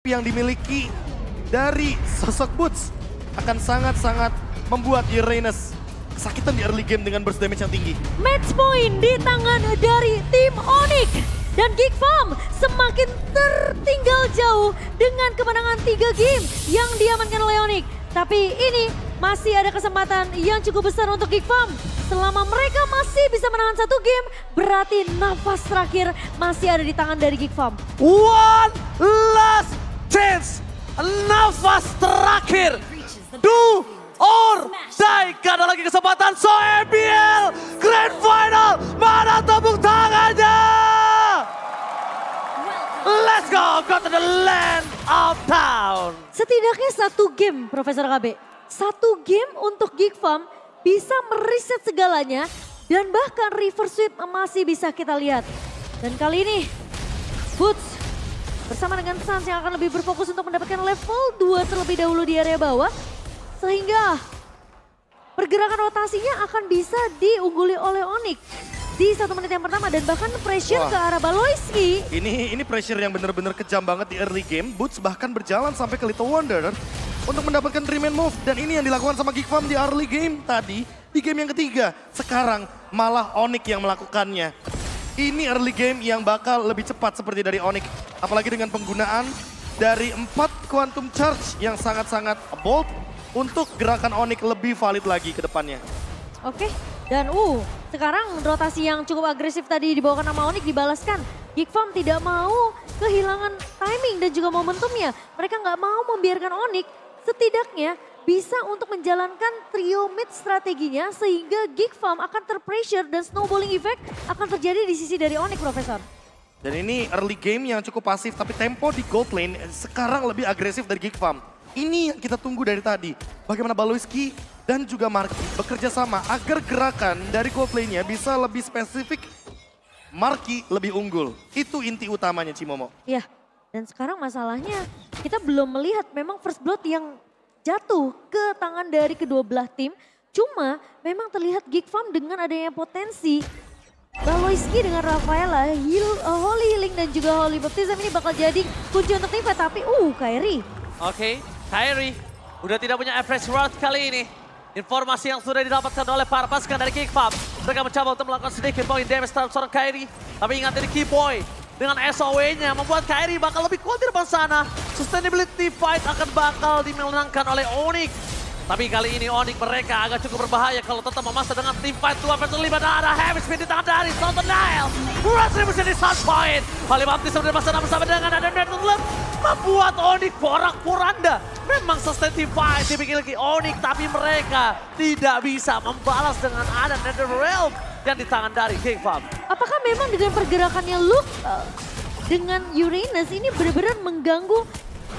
yang dimiliki dari sosok Boots akan sangat-sangat membuat Uranus kesakitan di early game dengan burst damage yang tinggi. Match point di tangan dari tim Onyx. Dan Geek Farm semakin tertinggal jauh dengan kemenangan 3 game yang diamankan oleh Onyx. Tapi ini masih ada kesempatan yang cukup besar untuk Geek Farm. Selama mereka masih bisa menahan 1 game, berarti nafas terakhir masih ada di tangan dari Geek Farm. One last chance, nafas terakhir. Do or die, gak ada lagi kesempatan. So EPL Grand Final, mana tepuk tangannya? Let's go to the land of town. Setidaknya 1 game, Profesor KB. 1 game untuk Geek Farm bisa meriset segalanya dan bahkan reverse sweep masih bisa kita lihat. Dan kali ini Boots bersama dengan Suns yang akan lebih berfokus untuk mendapatkan level 2 terlebih dahulu di area bawah. Sehingga pergerakan rotasinya akan bisa diungguli oleh Onyx di 1 menit yang pertama dan bahkan pressure ke arah Baloyski. Ini pressure yang benar-benar kejam banget di early game. Boots bahkan berjalan sampai ke Little Wonder untuk mendapatkan 3-man move. Dan ini yang dilakukan sama Geek Farm di early game tadi. Di game yang ketiga, sekarang malah Onyx yang melakukannya. Ini early game yang bakal lebih cepat seperti dari Onyx. Apalagi dengan penggunaan dari 4 Quantum Charge yang sangat-sangat bold untuk gerakan Onyx lebih valid lagi ke depannya. Oke, dan sekarang rotasi yang cukup agresif tadi dibawakan sama Onyx dibalaskan. Geek Farm tidak mau kehilangan timing dan juga momentumnya. Mereka nggak mau membiarkan Onyx setidaknya bisa untuk menjalankan trio mid strateginya sehingga Geek Farm akan terpressure dan snowballing effect akan terjadi di sisi dari Onyx, Profesor. Dan ini early game yang cukup pasif tapi tempo di gold lane sekarang lebih agresif dari Geek Farm. Ini yang kita tunggu dari tadi. Bagaimana Baloyski dan juga Marky bekerja sama agar gerakan dari gold lane-nya bisa lebih spesifik. Marky lebih unggul. Itu inti utamanya Cimomo. Ya, dan sekarang masalahnya kita belum melihat memang first blood yang jatuh ke tangan dari kedua belah tim. Cuma memang terlihat Geek Farm dengan adanya potensi Baloyski dengan Rafaela, Holy Healing dan juga Holy Baptism ini bakal jadi kunci untuk tim fight. Tapi Kairi. Oke, Kairi udah tidak punya average world kali ini. Informasi yang sudah didapatkan oleh para pasukan dari Geek Farm. Mereka mencoba untuk melakukan sedikit point damage terhadap seorang Kairi. Tapi ingat ini Key Boy dengan SOW-nya membuat Kairi bakal lebih kuat di depan sana. Sustainability fight akan bakal dimenangkan oleh Onyx. Tapi kali ini Onyx mereka agak cukup berbahaya kalau tetap memaksa dengan tim fight 2 versus 5. Dan ada heavy speed di tangan dari Sultan Nile. Retribution di Sun Point. Holy Baptism di masa bersama dengan ada Netherlands. Membuat Onyx porak-poranda. Memang sustainability fight dimiliki Onyx. Tapi mereka tidak bisa membalas dengan ada Netherrealm yang di tangan dari Geek Farm. Apakah memang dengan pergerakannya Luke dengan Uranus ini benar-benar mengganggu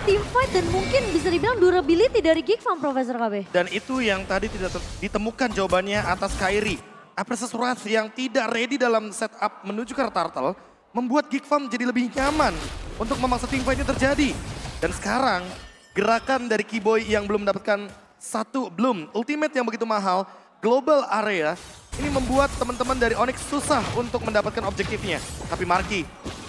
team fight dan mungkin bisa dibilang durability dari Geek Farm, Profesor KB? Dan itu yang tadi tidak ditemukan jawabannya atas Kairi. Aprecious Wrath yang tidak ready dalam setup menuju ke Turtle membuat Geek Farm jadi lebih nyaman untuk memaksa team fight-nya terjadi. Dan sekarang gerakan dari Keyboy yang belum mendapatkan ultimate yang begitu mahal, global area, ini membuat teman-teman dari Onyx susah untuk mendapatkan objektifnya. Tapi Marky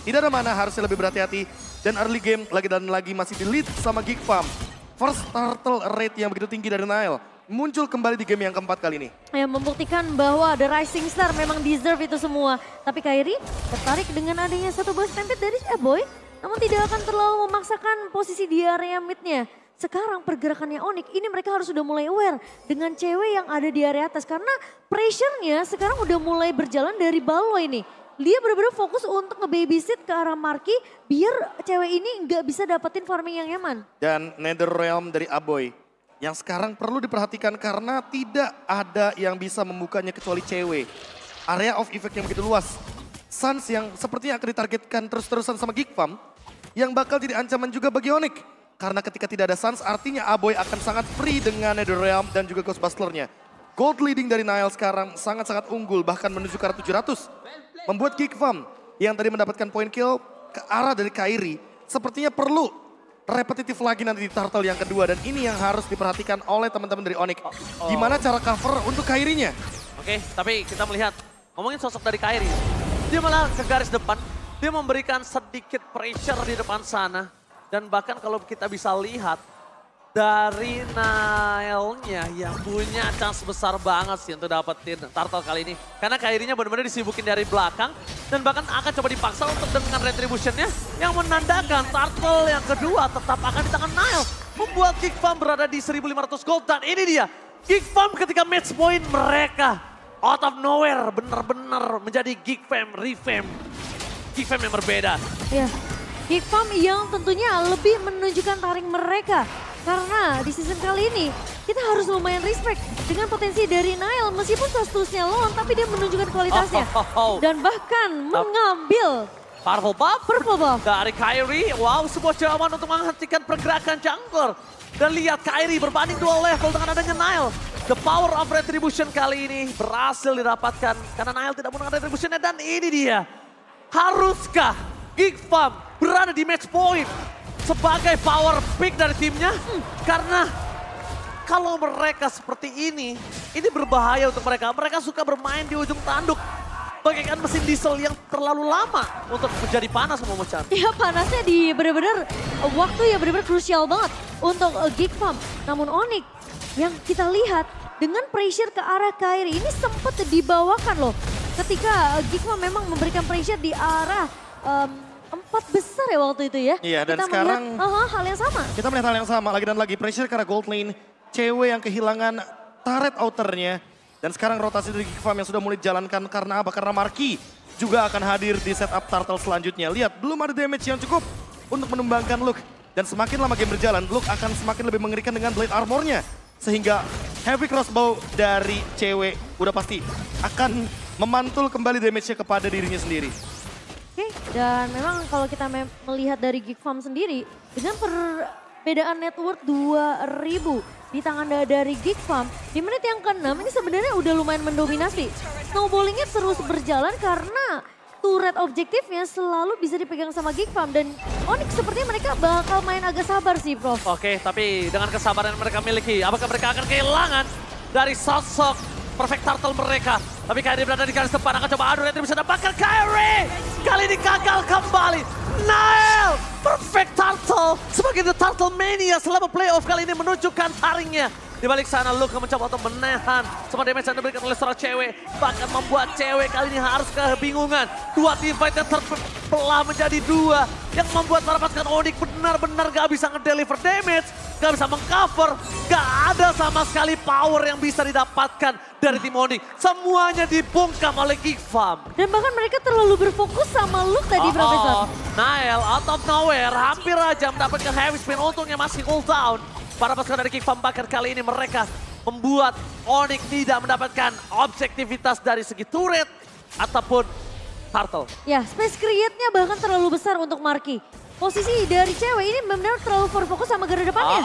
tidak ada mana, harusnya lebih berhati-hati. Dan early game lagi dan lagi masih di lead sama Geek Farm. First turtle rate yang begitu tinggi dari Nile muncul kembali di game yang keempat kali ini. Ya, membuktikan bahwa The Rising Star memang deserve itu semua. Tapi Kairi tertarik dengan adanya satu buah stampede dari Boy. Namun tidak akan terlalu memaksakan posisi di area midnya. Sekarang pergerakannya Onyx ini mereka harus sudah mulai aware dengan cewek yang ada di area atas. Karena pressure-nya sekarang udah mulai berjalan dari Baloy nih. Dia benar-benar fokus untuk nge-babysit ke arah Marky biar cewek ini nggak bisa dapetin farming yang nyaman. Dan Netherrealm dari Aboy yang sekarang perlu diperhatikan karena tidak ada yang bisa membukanya kecuali cewek. Area of effect yang begitu luas. Suns yang sepertinya akan ditargetkan terus-terusan sama Geek Farm yang bakal jadi ancaman juga bagi Onyx. Karena ketika tidak ada Suns artinya Aboy akan sangat free dengan Netherrealm dan juga Ghostbuster-nya. Gold leading dari Nile sekarang sangat-sangat unggul bahkan menuju ke arah 700. Membuat Geek Farm yang tadi mendapatkan point kill ke arah dari Kairi sepertinya perlu repetitif lagi nanti di Turtle yang kedua. Dan ini yang harus diperhatikan oleh teman-teman dari Onyx. Gimana cara cover untuk Kairinya? Oke, tapi kita melihat, ngomongin sosok dari Kairi. Dia malah ke garis depan, dia memberikan sedikit pressure di depan sana. Dan bahkan kalau kita bisa lihat dari Nile-nya yang punya chance besar banget sih untuk dapetin turtle kali ini. Karena Kairi-nya benar-benar disibukin dari belakang dan bahkan akan coba dipaksa untuk dengan retribution-nya yang menandakan turtle yang kedua tetap akan di tangan Nile. Membuat Geek Farm berada di 1.500 gold dan ini dia Geek Farm ketika match point mereka out of nowhere benar-benar menjadi Geek Farm revamp. Geek Farm yang berbeda. Ya, Geek Farm yang tentunya lebih menunjukkan taring mereka. Karena di season kali ini kita harus lumayan respect dengan potensi dari Nile. Meskipun statusnya lone tapi dia menunjukkan kualitasnya. Dan bahkan mengambil Purple buff dari Kairi. Wow, sebuah jawaban untuk menghentikan pergerakan jungler. Dan lihat Kairi berbanding 2 level dengan adanya Nile. The power of retribution kali ini berhasil didapatkan. Karena Nile tidak menggunakan retributionnya dan ini dia. Haruskah Geek Farm berada di match point sebagai power pick dari timnya? Karena kalau mereka seperti ini berbahaya untuk mereka. Mereka suka bermain di ujung tanduk. Bagaikan mesin diesel yang terlalu lama untuk menjadi panas sama Mocan. Ya panasnya di benar-benar waktu yang benar-benar krusial banget untuk Geek Farm. Namun Onyx yang kita lihat dengan pressure ke arah Kairi ini sempat dibawakan loh. Ketika Geek Farm memang memberikan pressure di arah 4 besar ya waktu itu ya. Iya, dan kita sekarang melihat, hal yang sama. Kita melihat hal yang sama lagi dan lagi. Pressure karena gold lane. Cewek yang kehilangan turret outernya. Dan sekarang rotasi dari Geek Farm yang sudah mulai dijalankan karena apa? Karena Marky juga akan hadir di setup turtle selanjutnya. Lihat, belum ada damage yang cukup untuk menumbangkan Luke. Dan semakin lama game berjalan, Luke akan semakin lebih mengerikan dengan blade armornya. Sehingga heavy crossbow dari cewek udah pasti akan memantul kembali damage-nya kepada dirinya sendiri. Oke, dan memang kalau kita melihat dari Geek Farm sendiri, dengan perbedaan network 2000 di tangan dari Geek Farm, di menit yang ke-6 ini sebenarnya udah lumayan mendominasi. Snowballingnya terus berjalan karena turret objektifnya selalu bisa dipegang sama Geek Farm. Dan Onyx sepertinya mereka bakal main agak sabar sih, Prof. Oke, tapi dengan kesabaran yang mereka miliki, apakah mereka akan kehilangan dari sosok perfect turtle mereka? Tapi Kairi berada di garis depan, akan coba adu retribution, bahkan Kairi kali ini gagal kembali. Nile, perfect turtle sebagai the turtle mania selama playoff kali ini menunjukkan taringnya. Di balik sana Luke mencoba untuk menahan semua damage yang diberikan oleh seorang cewek. Bahkan membuat cewek kali ini harus kebingungan. Dua teamfight yang terbelah menjadi dua. Yang membuat para pasukan Onyx benar-benar gak bisa ngedeliver damage. Gak bisa mengcover. Gak ada sama sekali power yang bisa didapatkan dari tim Onyx. Semuanya dibungkam oleh Geek Farm. Dan bahkan mereka terlalu berfokus sama Luke tadi, Profesor. Nile out of nowhere hampir aja mendapatkan heavy spin. Untungnya masih cooldown. Para pasukan dari Geek Farm bahkan kali ini mereka membuat Onyx tidak mendapatkan objektivitas dari segi turret ataupun turtle. Ya, space create-nya bahkan terlalu besar untuk Marky. Posisi dari cewek ini benar-benar terlalu berfokus sama garda depannya.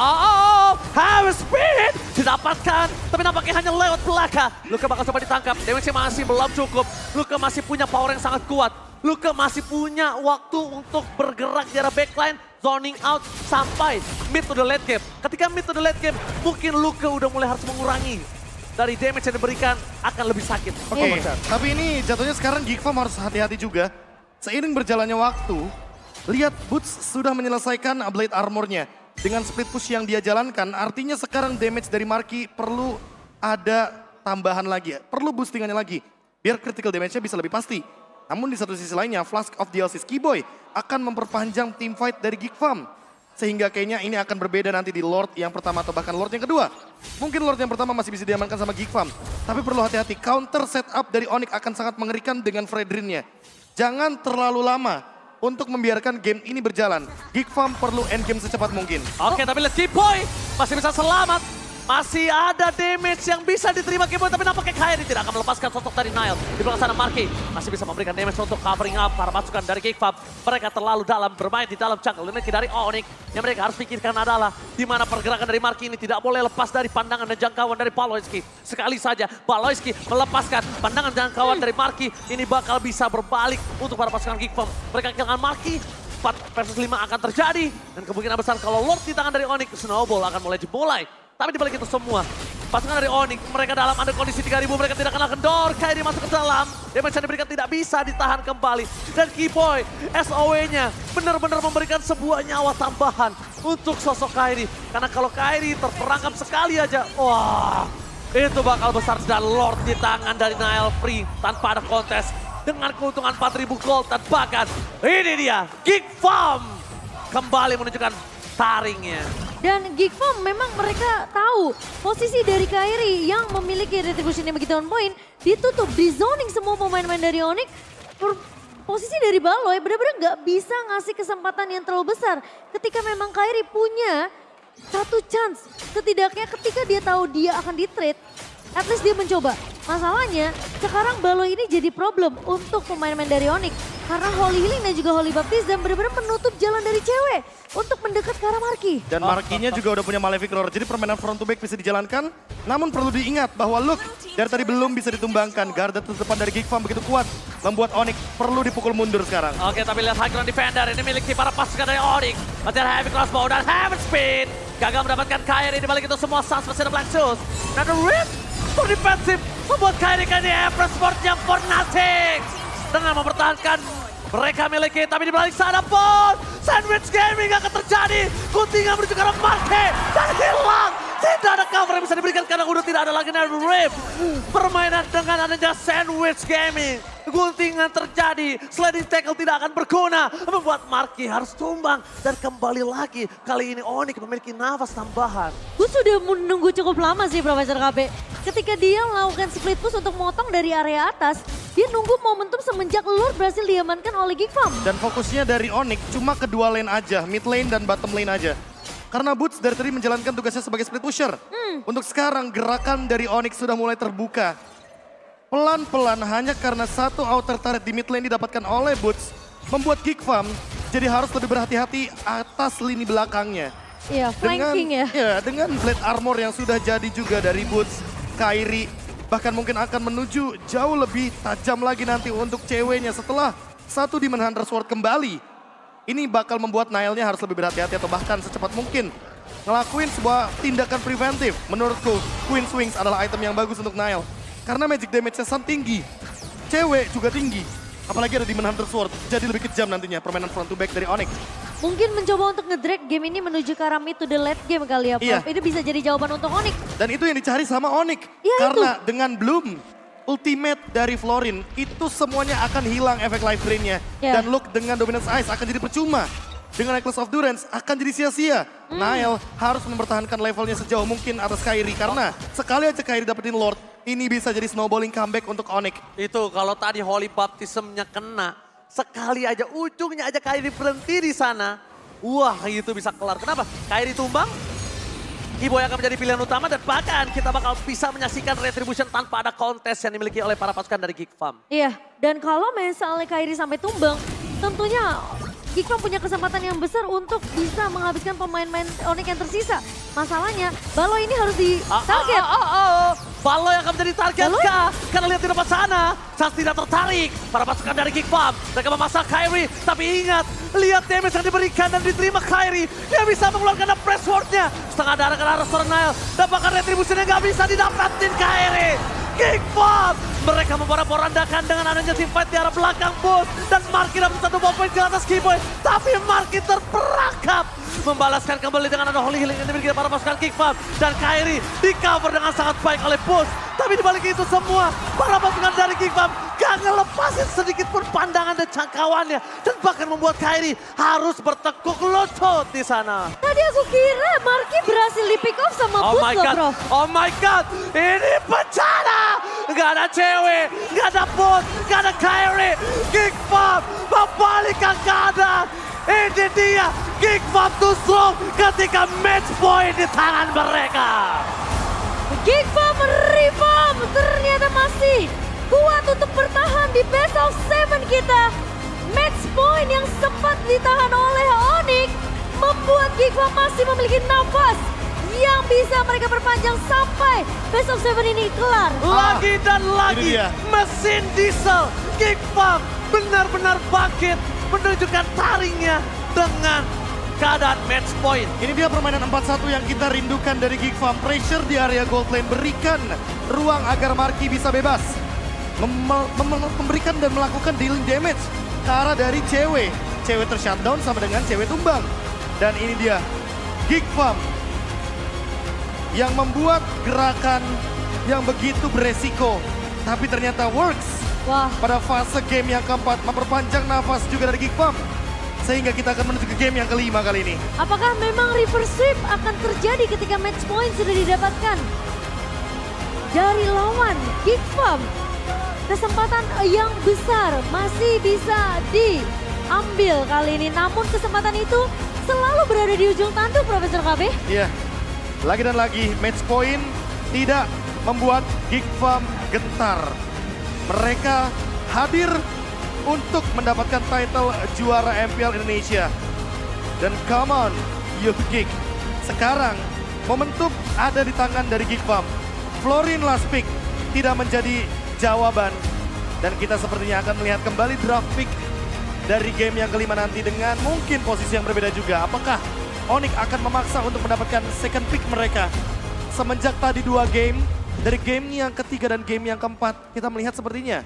Heavy speed didapatkan, tapi nampaknya hanya lewat belakang. Luka bakal coba ditangkap, damage masih belum cukup. Luka masih punya power yang sangat kuat. Luka masih punya waktu untuk bergerak di arah backline, zoning out sampai mid to the late game. Ketika mid to the late game, mungkin Luka udah mulai harus mengurangi dari damage yang diberikan akan lebih sakit. Oke, tapi ini jatuhnya sekarang Geek Farm harus hati-hati juga. Seiring berjalannya waktu, lihat Boots sudah menyelesaikan blade armornya. Dengan split push yang dia jalankan, artinya sekarang damage dari Marky perlu ada tambahan lagi. Perlu boostingannya lagi, biar critical damage-nya bisa lebih pasti. Namun di satu sisi lainnya, Flask of DLC Skiboy akan memperpanjang teamfight dari Geek Farm. Sehingga kayaknya ini akan berbeda nanti di Lord yang pertama atau bahkan Lord yang kedua. Mungkin Lord yang pertama masih bisa diamankan sama Geek Farm. Tapi perlu hati-hati, counter setup dari Onyx akan sangat mengerikan dengan Fredrin-nya. Jangan terlalu lama untuk membiarkan game ini berjalan. Geek Farm perlu endgame secepat mungkin. Oke, tapi lihat Skiboy masih bisa selamat. Masih ada damage yang bisa diterima Skiboy, tapi nampaknya Kairi tidak akan melepaskan sosok dari Nile. Di belakang sana Marky masih bisa memberikan damage untuk covering up para pasukan dari Geek Farm. Mereka terlalu dalam bermain di dalam jungle. Ini dari Onyx yang mereka harus pikirkan adalah di mana pergerakan dari Marky ini tidak boleh lepas dari pandangan dan jangkauan dari Paloyski. Sekali saja Paloyski melepaskan pandangan dan jangkauan dari Marky, ini bakal bisa berbalik untuk para pasukan Geek Farm. Mereka kehilangan Marky, 4 versus 5 akan terjadi. Dan kemungkinan besar kalau Lord di tangan dari Onyx, snowball akan mulai dimulai. Tapi dibalik itu semua, Pasukan dari Onyx, mereka dalam ada kondisi 3000, mereka tidak kena kendor. Kairi masuk ke dalam, damage yang diberikan tidak bisa ditahan kembali. Dan Kiboy, SOW-nya benar-benar memberikan sebuah nyawa tambahan untuk sosok Kairi. Karena kalau Kairi terperangkap sekali aja, wah itu bakal besar. Dan Lord di tangan dari Nael Free tanpa ada kontes. Dengan keuntungan 4000 gold dan bahkan ini dia, Geek Farm kembali menunjukkan taringnya. Dan Geek Farm memang mereka tahu posisi dari Kairi yang memiliki retribution yang begitu on point ditutup, di zoning semua pemain-pemain dari Onyx. Posisi dari Baloy benar-benar nggak bisa ngasih kesempatan yang terlalu besar. Ketika memang Kairi punya satu chance, setidaknya ketika dia tahu dia akan di-trade, at least dia mencoba. Masalahnya sekarang Baloy ini jadi problem untuk pemain-pemain dari Onyx. Karena Holy Healing dan juga Holy Baptism benar-benar menutup jalan dari cewek untuk mendekat ke arah Marky. Dan Marky-nya juga udah punya Malefic Roar, jadi permainan front to back bisa dijalankan. Namun perlu diingat bahwa look, dari tadi belum bisa ditumbangkan. Garda terdepan dari Geek Farm begitu kuat, membuat Onyx perlu dipukul mundur sekarang. Oke, tapi lihat high ground defender ini miliki para pasukan dari Onyx. Masih ada heavy crossbow dan heavy speed. Gagal mendapatkan Kairi, di balik itu semua Sans masih ada Black Shoes. Dan the Rip for defensive membuat Kairi kali Everest Sportnya for nothing. Dengan mempertahankan mereka miliki, tapi di balik sana pun Sandwich Gaming akan terjadi. Guntingan menuju ke arah Marky dan hilang. Tidak ada cover yang bisa diberikan karena udah tidak ada lagi dari Rip. Permainan dengan adanya Sandwich Gaming. Guntingan terjadi, sliding tackle tidak akan berguna. Membuat Marky harus tumbang. Dan kembali lagi, kali ini Onyx memiliki nafas tambahan. Gue sudah menunggu cukup lama sih Profesor KB. Ketika dia melakukan split push untuk motong dari area atas, dia nunggu momentum semenjak Lord berhasil diamankan oleh Geek Farm. Dan fokusnya dari Onyx cuma kedua lane aja, mid lane dan bottom lane aja. Karena Boots dari tadi menjalankan tugasnya sebagai split pusher. Untuk sekarang gerakan dari Onyx sudah mulai terbuka. Pelan-pelan hanya karena satu outer turret di mid lane didapatkan oleh Boots, membuat Geek Farm jadi harus lebih berhati-hati atas lini belakangnya. Iya, flanking ya. Ya, dengan blade armor yang sudah jadi juga dari Boots, Kairi bahkan mungkin akan menuju jauh lebih tajam lagi nanti untuk ceweknya setelah satu Demon Hunter Sword kembali. Ini bakal membuat Nailnya harus lebih berhati-hati atau bahkan secepat mungkin ngelakuin sebuah tindakan preventif. Menurutku, Queen's Wings adalah item yang bagus untuk Nail. Karena magic damage-nya sangat tinggi, cewek juga tinggi. Apalagi ada Demon Hunter Sword, jadi lebih kejam nantinya permainan front to back dari Onyx. Mungkin mencoba untuk nge-drag game ini menuju ke arah mid to the late game kali ya, Prof. Iya. Ini bisa jadi jawaban untuk Onyx. Dan itu yang dicari sama Onyx. Iya, Karena dengan Bloom, ultimate dari Florin, itu semuanya akan hilang efek life drain-nya. Iya. Dan Look dengan Dominance Ice akan jadi percuma. Dengan Necklace of Durance akan jadi sia-sia. Nail harus mempertahankan levelnya sejauh mungkin atas Kairi. Karena sekali aja Kairi dapetin Lord, ini bisa jadi snowballing comeback untuk Onyx. Itu kalau tadi Holy Baptism-nya kena, sekali aja ujungnya aja Kairi berhenti di sana. Wah, itu bisa kelar. Kenapa? Kairi tumbang, Kiboy akan menjadi pilihan utama dan bahkan kita bakal bisa menyaksikan retribution tanpa ada kontes yang dimiliki oleh para pasukan dari Geek Farm. Iya, dan kalau misalnya Kairi sampai tumbang, tentunya Geek Farm punya kesempatan yang besar untuk bisa menghabiskan pemain-pemain Onyx yang tersisa. Masalahnya, Baloy ini harus di-target. Baloy akan menjadi target Baloy? kah? Karena lihat di depan sana, Sans tidak tertarik. Para pasukan dari Geek Farm, mereka memasang Kairi. Tapi ingat, lihat damage yang diberikan dan diterima Kairi. Dia bisa mengeluarkan press sword-nya. Setengah darah ke arah seorang Nail. Dapatkan retribusinya nggak bisa didapatin Kairi. Geek Farm, mereka memporak-porandakan dengan adanya team fight di arah belakang bus. Dan Marky dapat satu poin ke atas Kiboy. Tapi Marky terperangkap. Membalaskan kembali dengan ada Holy Healing yang dimiliki para pasukan Geek Farm. Dan Kairi di cover dengan sangat baik oleh bus. Tapi dibalik itu semua, para pasukan dari Geek Farm gak ngelepasin sedikit pun pandangan dan jangkauannya. Dan bahkan membuat Kairi harus bertekuk lutut di sana. Tadi aku kira Marky berhasil di-pick off sama Oh Boots my loh, god, Prof. oh my god, ini bencana. Gak ada cewek, gak ada bot, gak ada Kairi. Geek Farm membalikkan keadaan. Ini dia, Geek Farm too strong ketika match point di tangan mereka. Geek Farm reform ternyata masih kuat untuk bertahan di best of 7 kita. Match point yang sempat ditahan oleh Onyx membuat Geek Farm masih memiliki nafas yang bisa mereka perpanjang sampai best of 7 ini kelar. Lagi dan ini lagi dia. mesin diesel Geek Farm benar-benar bangkit menunjukkan taringnya dengan keadaan match point. Ini dia permainan 4-1 yang kita rindukan dari Geek Farm. Pressure di area gold lane, berikan ruang agar Marky bisa bebas. Memberikan dan melakukan dealing damage ke arah dari cewek. Cewek tershutdown sama dengan cewek tumbang. Dan ini dia Geek Farm yang membuat gerakan yang begitu beresiko. Tapi ternyata works. Wah, Pada fase game yang keempat, memperpanjang nafas juga dari Geek Farm. Sehingga kita akan menuju ke game yang kelima kali ini. apakah memang reverse sweep akan terjadi ketika match point sudah didapatkan dari lawan Geek Farm? Kesempatan yang besar masih bisa diambil kali ini. Namun kesempatan itu selalu berada di ujung tanduk, Profesor KB. Iya, lagi dan lagi match point tidak membuat Geek Farm gentar. Mereka hadir untuk mendapatkan title juara MPL Indonesia. Dan come on, you Geek. Sekarang momentum ada di tangan dari Geek Farm. Florin last pick tidak menjadi jawaban. Dan kita sepertinya akan melihat kembali draft pick dari game yang kelima nanti dengan mungkin posisi yang berbeda juga. Apakah Onyx akan memaksa untuk mendapatkan second pick mereka? Semenjak tadi 2 game, dari game yang ketiga dan game yang keempat, kita melihat sepertinya